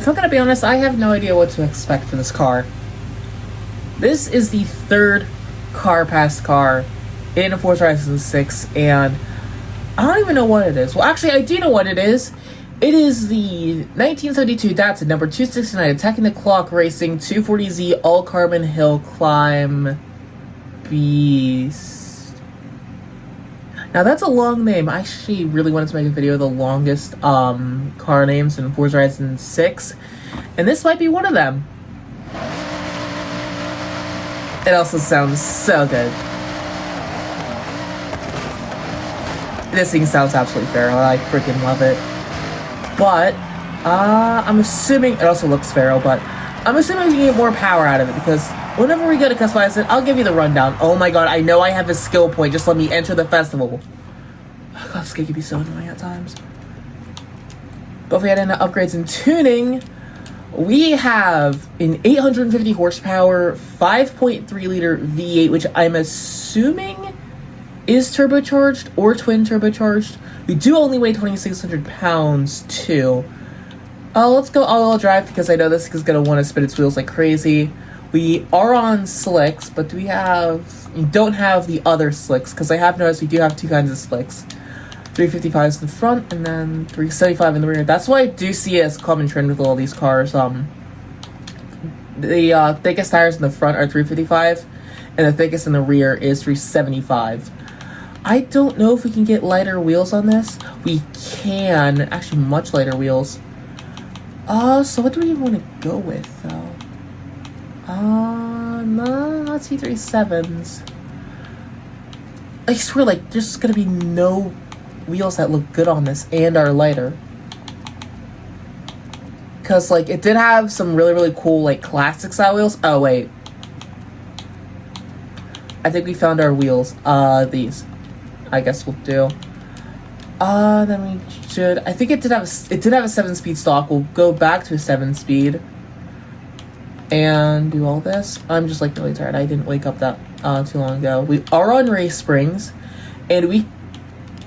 if I'm gonna be honest, I have no idea what to expect for this car. This is the third car past car in Forza Horizon 6, and I don't even know what it is. Well, actually, I do know what it is. It is the 1972 Datsun number 269 Attacking the Clock Racing 240Z All Carbon Hill Climb Beast. Now, that's a long name. I actually really wanted to make a video of the longest car names in Forza Horizon 6, and this might be one of them. It also sounds so good. This thing sounds absolutely feral. I freaking love it. But, I'm assuming, it also looks feral, but I'm assuming we can get more power out of it, because whenever we go to customize it, I'll give you the rundown. Oh my god, I know I have a skill point, just let me enter the festival. Oh god, this game can be so annoying at times. But if we had any upgrades and tuning, we have an 850 horsepower, 5.3 liter V8, which I'm assuming is turbocharged or twin turbocharged. We do only weigh 2,600 pounds too. Let's go all-wheel drive because I know this is gonna want to spin its wheels like crazy. We are on slicks, but we don't have the other slicks, because I have noticed we do have two kinds of slicks. 355s in the front and then 375 in the rear. That's why I do see it as a common trend with all these cars. The thickest tires in the front are 355 and the thickest in the rear is 375. I don't know if we can get lighter wheels on this. We can, actually much lighter wheels. So what do we want to go with though? No, not T37s. I swear, like, there's gonna be no wheels that look good on this and are lighter. Cause like, it did have some really, really cool, like, classic style wheels. Oh, wait. I think we found our wheels. These. I guess we'll do. Then we should, I think it did have a 7-speed stock. We'll go back to a 7-speed. And do all this. I'm just like really tired. I didn't wake up that too long ago. We are on race springs, and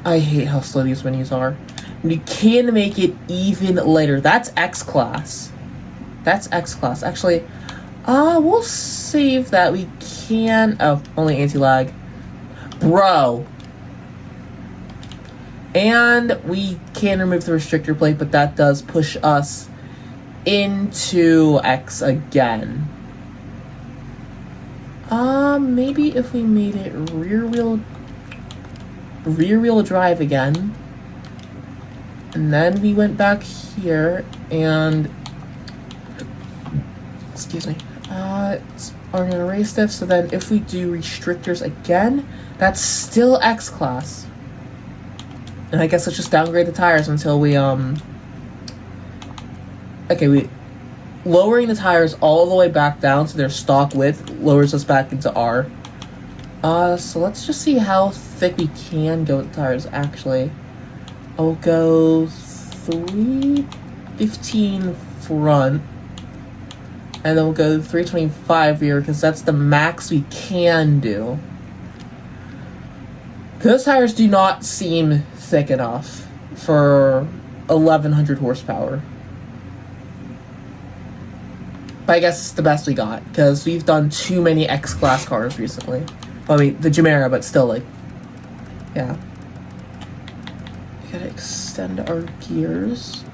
I hate how slow these minis are. We can make it even lighter. That's X class. That's X class. Actually, we'll save that. We can. Oh, only anti-lag, bro. And we can remove the restrictor plate, but that does push us into X again. Maybe if we made it rear wheel drive again, and then we went back here and excuse me, are gonna erase this. So then if we do restrictors again, that's still X class. And I guess let's just downgrade the tires until we okay, we lowering the tires all the way back down to their stock width lowers us back into R. So let's just see how thick we can go with the tires, actually. I'll go 315 front, and then we'll go 325 rear, because that's the max we can do. Those tires do not seem thick enough for 1,100 horsepower. But I guess it's the best we got, because we've done too many X-Class cars recently. Well, I mean, the Chimera, but still, like, yeah. We gotta extend our gears.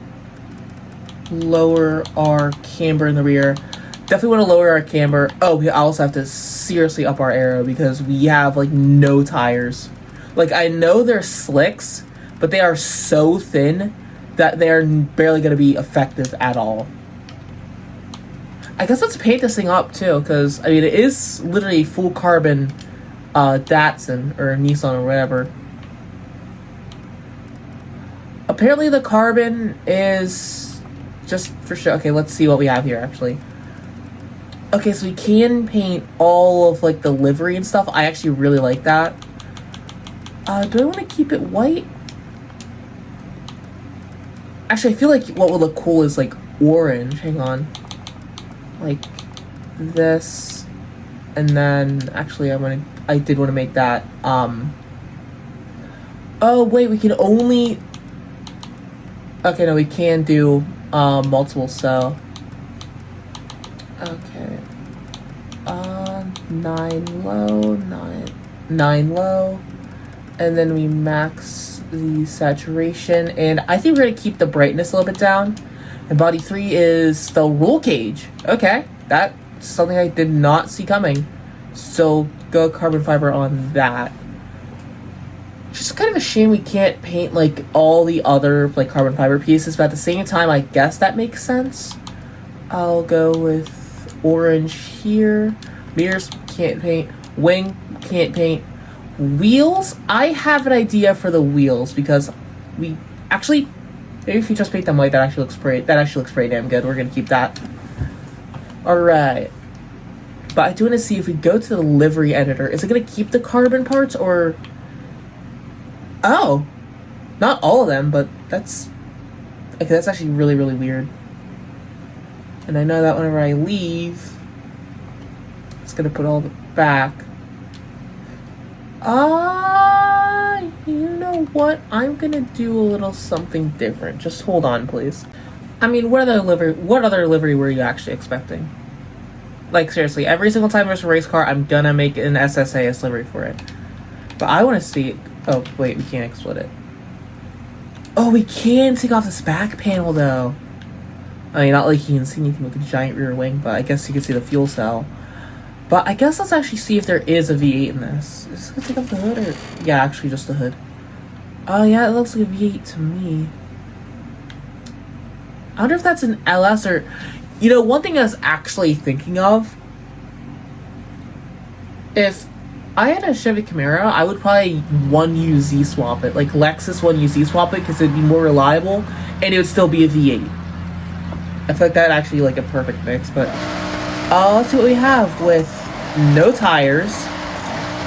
Lower our camber in the rear. Definitely want to lower our camber. Oh, we also have to seriously up our aero, because we have, like, no tires. Like, I know they're slicks, but they are so thin that they're barely gonna be effective at all. I guess let's paint this thing up too, because I mean it is literally full carbon Datsun or Nissan or whatever. Apparently the carbon is just for sure. Okay, let's see what we have here actually. Okay, so we can paint all of like the livery and stuff. I actually really like that. Do I want to keep it white? Actually, I feel like what would look cool is like orange. Hang on. Like this, and then actually I did want to make that oh wait, we can only, okay, no, we can do multiple cell. Okay. 9 low, 9 low. And then we max the saturation. And I think we're going to keep the brightness a little bit down. And body 3 is the roll cage. Okay. That's something I did not see coming. So go carbon fiber on that. It's just kind of a shame we can't paint like all the other like carbon fiber pieces, but at the same time I guess that makes sense. I'll go with orange here. Mirrors can't paint. Wing can't paint. Wheels, I have an idea for the wheels because we actually maybe if you just paint them white, that actually looks pretty damn good. We're gonna keep that. Alright. But I do want to see if we go to the livery editor, is it gonna keep the carbon parts or oh, not all of them, but that's okay. That's actually really, really weird. And I know that whenever I leave, it's gonna put all the back. You know what? I'm gonna do a little something different. Just hold on, please. I mean, what other livery were you actually expecting? Like seriously, every single time there's a race car, I'm gonna make an SSAS livery for it. But I want to see. Oh, wait, we can't split it. Oh, we can take off this back panel, though. I mean, not like you can see anything with a giant rear wing, but I guess you can see the fuel cell. But I guess let's actually see if there is a V8 in this. Is this gonna take off the hood, or... Yeah, actually, just the hood. Oh, yeah, it looks like a V8 to me. I wonder if that's an LS, or... You know, one thing I was actually thinking of... If... I had a Chevy Camaro, I would probably 1UZ swap it. Like Lexus 1UZ swap it because it'd be more reliable and it would still be a V8. I feel like that'd actually like a perfect mix, but let's see what we have with no tires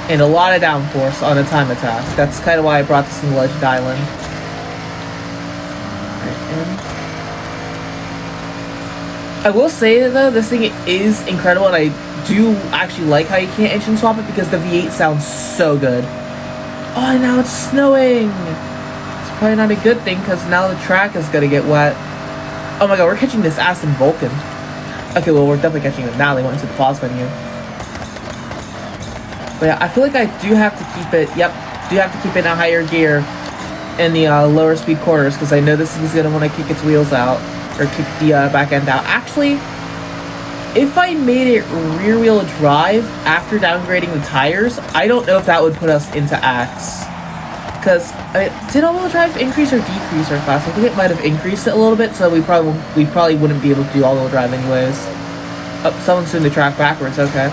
and a lot of downforce on a time attack. That's kind of why I brought this in the Legend Island. I will say though, this thing is incredible and I do actually like how you can't engine swap it because the V8 sounds so good. Oh, and now it's snowing. It's probably not a good thing because now the track is gonna get wet. Oh my god, we're catching this Aston Vulcan. Okay, well, we're definitely catching it now. They went into the pause menu. But yeah, I feel like I do have to keep it, do have to keep it in a higher gear in the lower speed corners because I know this thing's gonna want to kick its wheels out or kick the back end out. Actually, if I made it rear wheel drive after downgrading the tires, I don't know if that would put us into X. Because, did all-wheel drive increase or decrease our class? I think it might have increased it a little bit, so we probably wouldn't be able to do all-wheel drive anyways. Oh, someone's doing the track backwards, okay.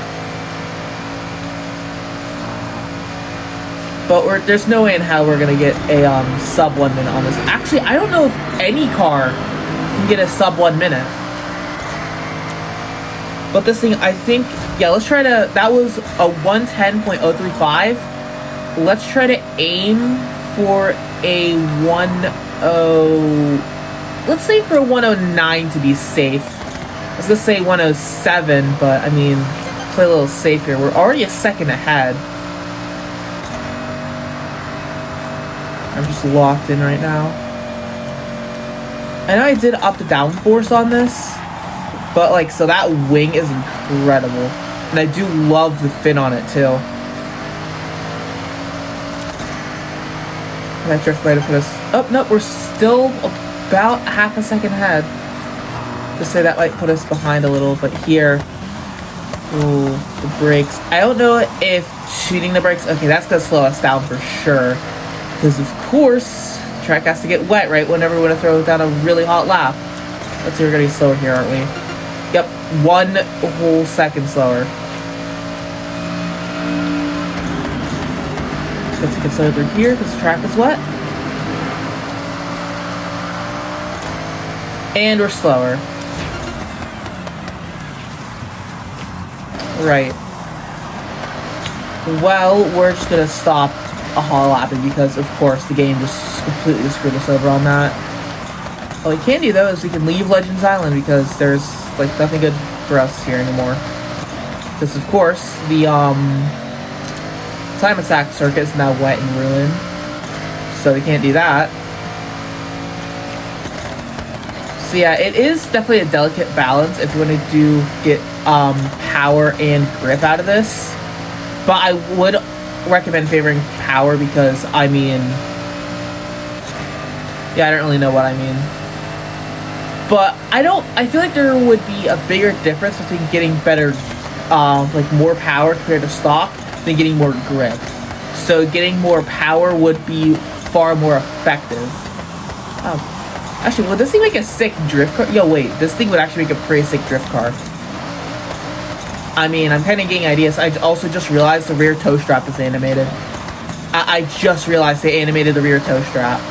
But there's no way in hell we're gonna get a sub 1 minute on this. Actually, I don't know if any car can get a sub 1 minute. But this thing, I think, yeah, let's try to, that was a 110.035. Let's try to aim for a 10, let's say for a 109 to be safe. I was gonna say 107, but I mean, play a little safe here. We're already a second ahead. I'm just locked in right now. I know I did up the downforce on this. But, like, so that wing is incredible. And I do love the fin on it, too. That drift might have put us... Oh, no, we're still about half a second ahead. Just say that might put us behind a little, but here... Ooh, the brakes. I don't know if shooting the brakes... Okay, that's going to slow us down for sure. Because, of course, the track has to get wet, right? Whenever we want to throw down a really hot lap. Let's see, we're going to be slower here, aren't we? Yep, 1 whole second slower. Let's get slower through here because the track is wet. And we're slower. Right. Well, we're just gonna stop a hot lapping because, of course, the game just completely screwed us over on that. What we can do, though, is we can leave Legends Island because there's, like, nothing good for us here anymore. Because, of course, the, time attack circuit is now wet and ruined. So we can't do that. So yeah, it is definitely a delicate balance if you want to get power and grip out of this. But I would recommend favoring power because, I mean... Yeah, I don't really know what I mean. But I feel like there would be a bigger difference between getting better, like more power compared to stock than getting more grip. So getting more power would be far more effective. Actually, would this thing make a sick drift car? Yo, wait, this thing would actually make a pretty sick drift car. I mean, I'm kind of getting ideas. I also just realized the rear toe strap is animated. I just realized they animated the rear toe strap.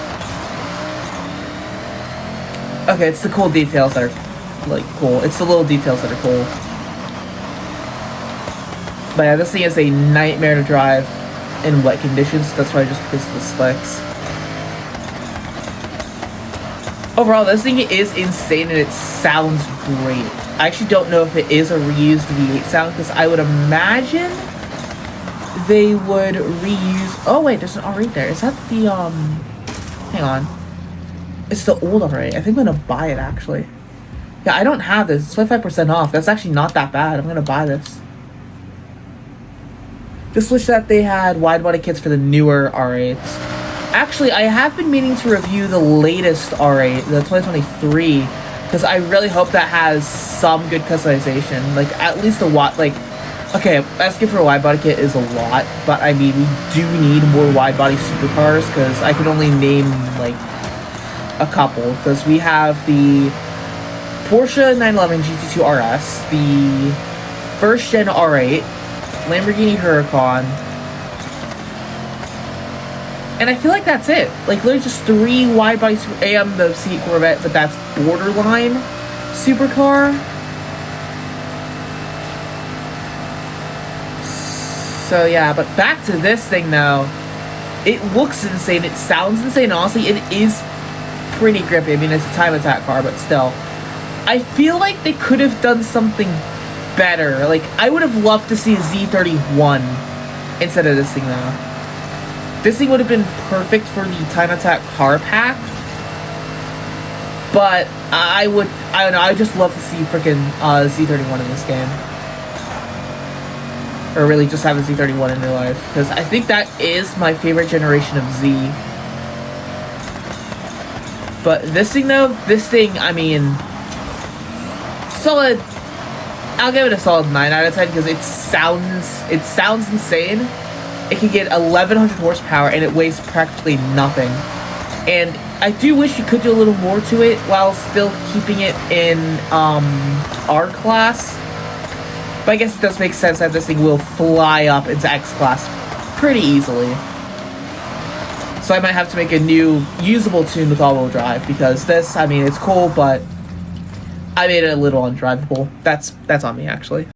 Okay, it's the cool details that are, like, cool. It's the little details that are cool. But yeah, this thing is a nightmare to drive in wet conditions. That's why I just pissed the slicks. Overall, this thing is insane and it sounds great. I actually don't know if it is a reused V8 sound because I would imagine they would reuse... Oh wait, there's an R8 there. Is that the, hang on. It's the old R8. I think I'm gonna buy it actually. Yeah, I don't have this. It's 25% off. That's actually not that bad. I'm gonna buy this. Just wish that they had wide body kits for the newer R8s. Actually, I have been meaning to review the latest R8, the 2023, because I really hope that has some good customization. Like, at least a watt, like, okay, asking for a wide body kit is a lot, but I mean, we do need more wide body supercars, because I can only name, like, a couple, because we have the Porsche 911 GT2 RS, the first gen R8, Lamborghini Huracan, and I feel like that's it. Like, literally just 3 wide body and the C Corvette, but that's borderline supercar. So yeah, but back to this thing though. It looks insane. It sounds insane. Honestly, it is pretty grippy. I mean, it's a time attack car, but still. I feel like they could have done something better. Like, I would have loved to see a Z31 instead of this thing though. This thing would have been perfect for the time attack car pack. But I don't know, I just love to see freaking Z31 in this game. Or really just have a Z31 in real life. Because I think that is my favorite generation of Z. But this thing though, I mean, solid. I'll give it a solid 9 out of 10 because it sounds insane. It can get 1100 horsepower and it weighs practically nothing. And I do wish you could do a little more to it while still keeping it in R class. But I guess it does make sense that this thing will fly up into X class pretty easily. So I might have to make a new usable tune with all-wheel drive because this, I mean, it's cool, but I made it a little undrivable. That's on me, actually.